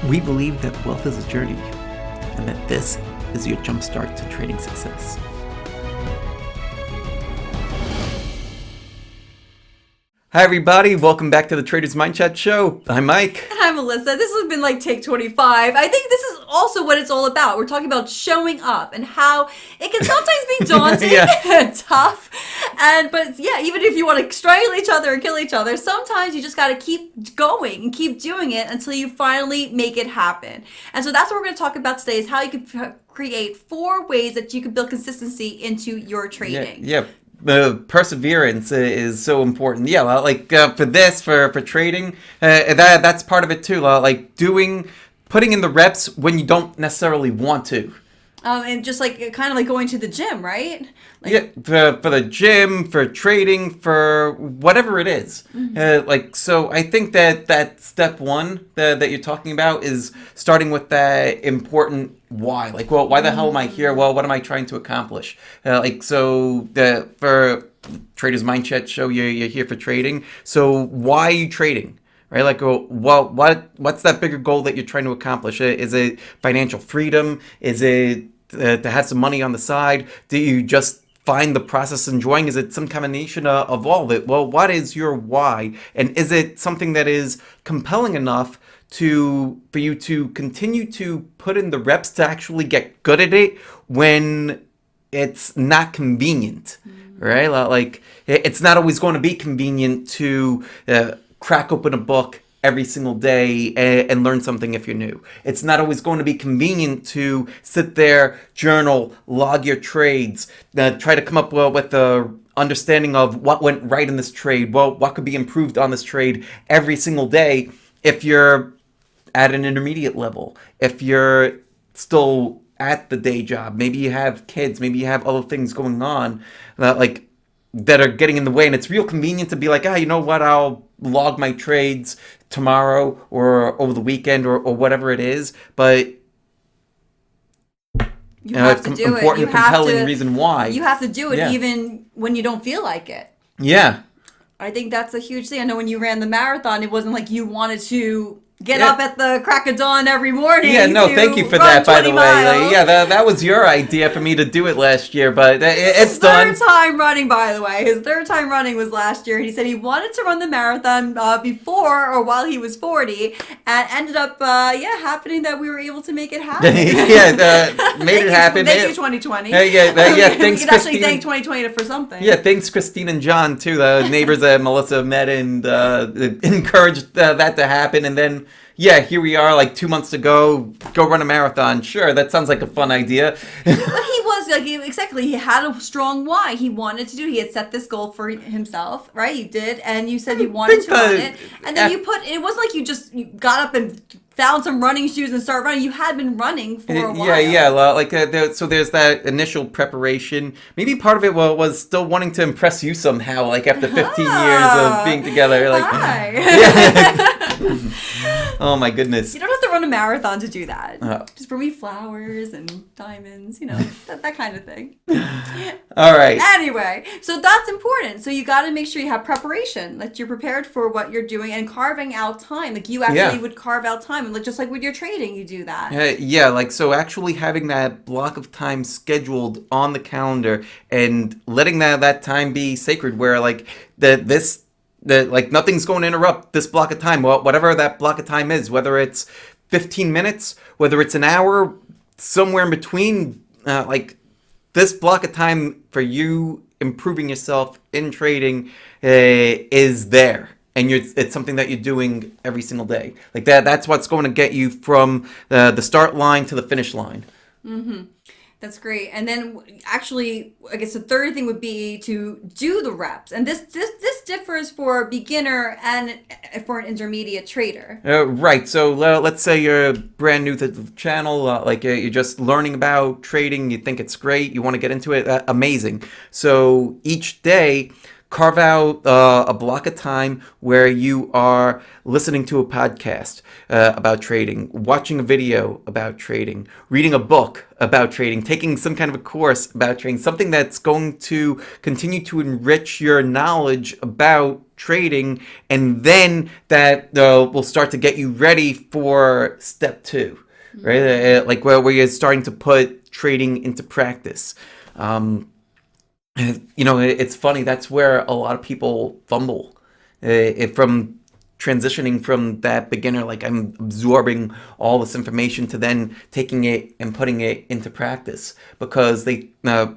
We believe that wealth is a journey, and that this is your jumpstart to trading success. Hi everybody, welcome back to the Trader's Mindchat Show. I'm Mike. And I'm Melissa. This has been like take 25. I think this is also what it's all about. We're talking about showing up and how it can sometimes be daunting and tough. But even if you want to strangle each other and kill each other, sometimes you just got to keep going and keep doing it until you finally make it happen. And so that's what we're going to talk about today, is how you can create 4 ways that you can build consistency into your trading. Yeah. The perseverance is so important. Yeah, like for trading, that's part of it too. Like putting in the reps when you don't necessarily want to. And just like kind of like going to the gym, right? For the gym, for trading, for whatever it is. So I think that step one that you're talking about is starting with that important why. Like, well, why the hell am I here? Well, what am I trying to accomplish? For Trader's Mindchat Show, you're here for trading. So why are you trading? Right? Like, well, what's that bigger goal that you're trying to accomplish? Is it financial freedom? Is it to have some money on the side? Do you just find the process enjoying? Is it some combination of all of it? Well, what is your why? And is it something that is compelling enough for you to continue to put in the reps to actually get good at it when it's not convenient, right? Like, it's not always going to be convenient to crack open a book every single day and learn something if you're new. It's not always going to be convenient to sit there, journal, log your trades, try to come up with a understanding of what went right in this trade, what could be improved on this trade every single day if you're at an intermediate level, if you're still at the day job, maybe you have kids, maybe you have other things going on that are getting in the way, and it's real convenient to be like, you know what, I'll log my trades tomorrow or over the weekend or whatever it is, but you have to do it. You compelling reason why. You have to do it even when you don't feel like it. Yeah. I think that's a huge thing. I know when you ran the marathon, it wasn't like you wanted to get up at the crack of dawn every morning. Yeah, no, thank you for that, by the way. That was your idea for me to do it last year, but it's done. His third time running, by the way. His third time running was last year. He said he wanted to run the marathon before or while he was 40, and ended up, happening that we were able to make it happen. Made it happen. Thank you, 2020. Thanks, we can actually thank 2020 for something. Yeah, thanks, Christine and John, too, the neighbors that Melissa met and encouraged that to happen, and then here we are, like 2 months ago, go run a marathon. Sure, that sounds like a fun idea. But he was, he had a strong why. He wanted to do it. He had set this goal for himself, right? You did, and you said you wanted to run it. And then it wasn't like you got up and found some running shoes and started running. You had been running for a while. So there's that initial preparation. Maybe part of it was still wanting to impress you somehow, like after 15 years of being together. Like, hi. Oh my goodness. You don't have to run a marathon to do that. Just bring me flowers and diamonds, that kind of thing. All right. Anyway, so that's important. So you got to make sure you have preparation, that you're prepared for what you're doing and carving out time. Like you actually would carve out time, and just like with your trading, you do that. So actually having that block of time scheduled on the calendar and letting that time be sacred, where nothing's going to interrupt this block of time. Well, whatever that block of time is, whether it's 15 minutes, whether it's an hour, somewhere in between, this block of time for you improving yourself in trading is there. And it's something that you're doing every single day. Like that's what's going to get you from the start line to the finish line. Mm-hmm. That's great. And then actually, I guess the third thing would be to do the reps. And this differs for a beginner and for an intermediate trader. Right. So let's say you're brand new to the channel, you're just learning about trading. You think it's great. You want to get into it. Amazing. So each day, carve out a block of time where you are listening to a podcast about trading, watching a video about trading, reading a book about trading, taking some kind of a course about trading, something that's going to continue to enrich your knowledge about trading, and then that will start to get you ready for step 2, right? Like where you're starting to put trading into practice. It's funny. That's where a lot of people fumble from transitioning from that beginner, like I'm absorbing all this information, to then taking it and putting it into practice. Because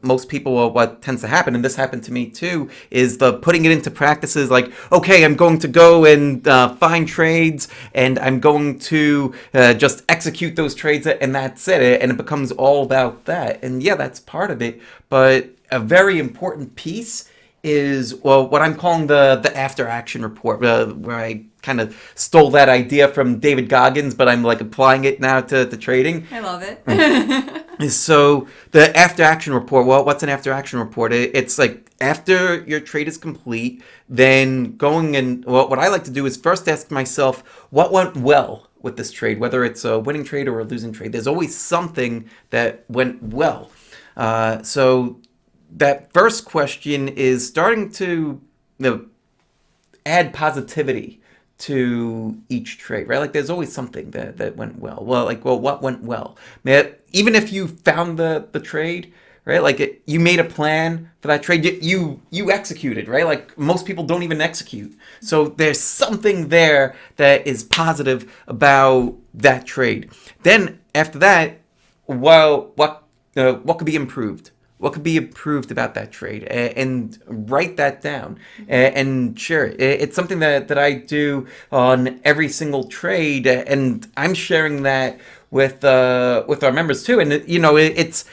most people, what tends to happen, and this happened to me too, is the putting it into practice is like, okay, I'm going to go and find trades, and I'm going to just execute those trades, and that's it. And it becomes all about that. And yeah, that's part of it. But a very important piece is, well, what I'm calling the after action report, where I kind of stole that idea from David Goggins, but I'm like applying it now to trading. I love it. So the after action report, well, what's an after action report? It's like after your trade is complete, then going and, well, what I like to do is first ask myself, what went well with this trade, whether it's a winning trade or a losing trade. There's always something that went well. So that first question is starting to add positivity to each trade, right? Like there's always something that went well. Well, what went well? Even if you found the trade, right? Like you made a plan for that trade, you executed, right? Like most people don't even execute. So there's something there that is positive about that trade. Then after that, well, what could be improved? What could be improved about that trade? And write that down and share it. It's something that I do on every single trade, and I'm sharing that with our members too. And it's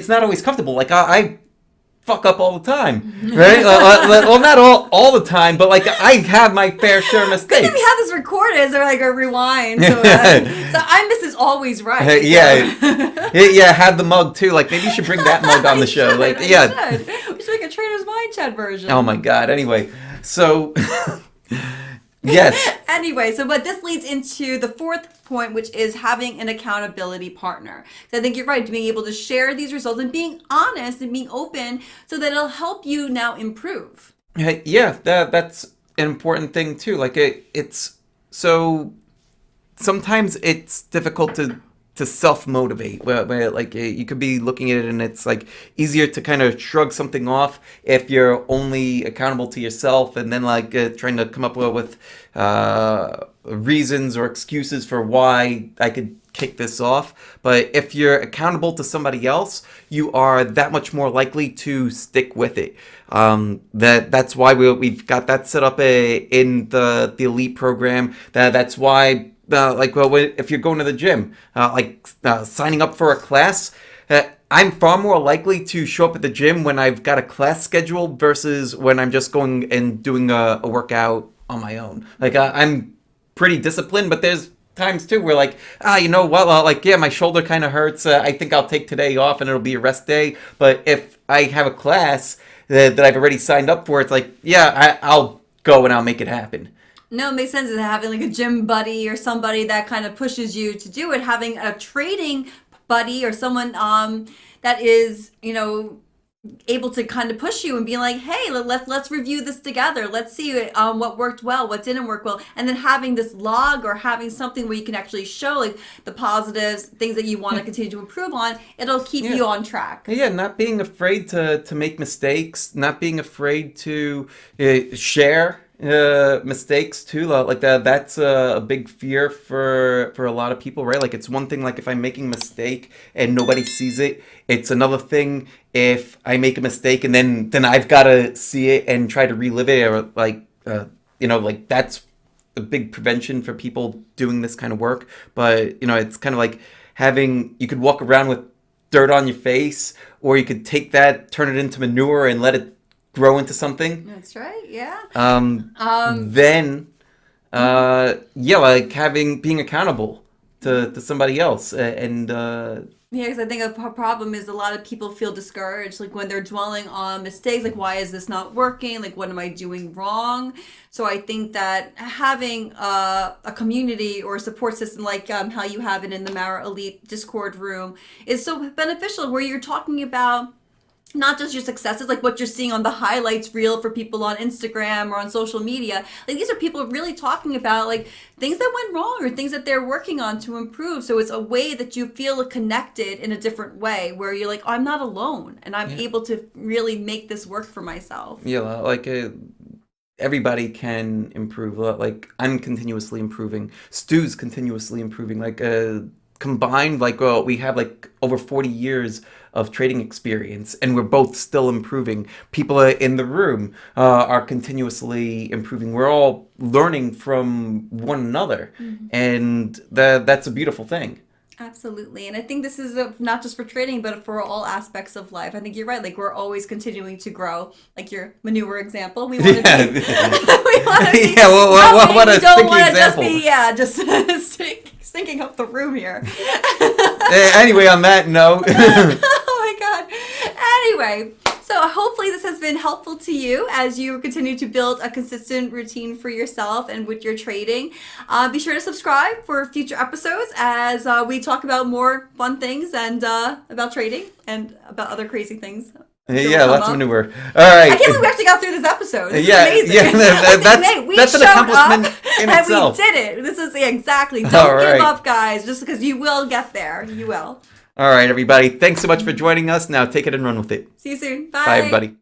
not always comfortable. Like I fuck up all the time, right? Well, not all the time, but like I have my fair share of mistakes. Good thing we have this recorded, so like a rewind. So I miss is always right. Yeah, have the mug too. Like maybe you should bring that mug on the show. Like, yeah, we should make a Trader's Mindchat version. Oh my God. Anyway, so yes. Anyway, but this leads into the fourth point, which is having an accountability partner. So I think you're right, being able to share these results and being honest and being open, so that it'll help you now improve. Yeah, that's an important thing too. Like it's so sometimes it's difficult to self-motivate, where like you could be looking at it and it's like easier to kind of shrug something off if you're only accountable to yourself, and then like trying to come up with reasons or excuses for why I could kick this off. But if you're accountable to somebody else, you are that much more likely to stick with it. That's why we've got that set up in the elite program. That's why if you're going to the gym, signing up for a class, I'm far more likely to show up at the gym when I've got a class schedule versus when I'm just going and doing a workout on my own. Like I'm pretty disciplined, but there's times too where like, you know what, my shoulder kind of hurts. I think I'll take today off and it'll be a rest day. But if I have a class that I've already signed up for, it's like, yeah, I'll go and I'll make it happen. No, it makes sense to having like a gym buddy or somebody that kind of pushes you to do it. Having a trading buddy or someone that is, able to kind of push you and be like, hey, let's review this together. Let's see what worked well, what didn't work well. And then having this log or having something where you can actually show like the positives, things that you want to continue to improve on, it'll keep you on track. Yeah, not being afraid to make mistakes, not being afraid to share mistakes too, like that's a big fear for a lot of people, right? Like it's one thing like if I'm making a mistake and nobody sees it. It's another thing if I make a mistake and then I've got to see it and try to relive it, or like that's a big prevention for people doing this kind of work. But it's kind of like you could walk around with dirt on your face, or you could take that, turn it into manure and let it grow into something. That's right. Yeah. Then, like being accountable to somebody else. And Yeah, because I think a problem is a lot of people feel discouraged, like when they're dwelling on mistakes, like why is this not working? Like what am I doing wrong? So I think that having a community or a support system like how you have it in the Mara Elite Discord room is so beneficial, where you're talking about not just your successes, like what you're seeing on the highlights reel for people on Instagram or on social media. Like these are people really talking about like things that went wrong or things that they're working on to improve. So it's a way that you feel connected in a different way, where you're like, oh, I'm not alone, and I'm able to really make this work for myself. Yeah, like everybody can improve. Like I'm continuously improving. Stu's continuously improving. Like combined, like we have like over 40 years of trading experience, and we're both still improving. People in the room are continuously improving. We're all learning from one another, and that's a beautiful thing. Absolutely. And I think this is not just for trading, but for all aspects of life. I think you're right. Like we're always continuing to grow. Like your manure example. We want to be, we want to be, what a we don't stinky want to example. just stinking up the room here. Anyway, on that note. Oh my God. Anyway, so hopefully this has been helpful to you as you continue to build a consistent routine for yourself and with your trading. Be sure to subscribe for future episodes as we talk about more fun things and about trading and about other crazy things. Yeah, lots of manure. All right. I can't believe we actually got through this episode. This is amazing. Yeah, that's an accomplishment in itself. And we did it. This is exactly. Don't give up, guys, just because you will get there. You will. All right, everybody. Thanks so much for joining us. Now take it and run with it. See you soon. Bye. Bye, everybody.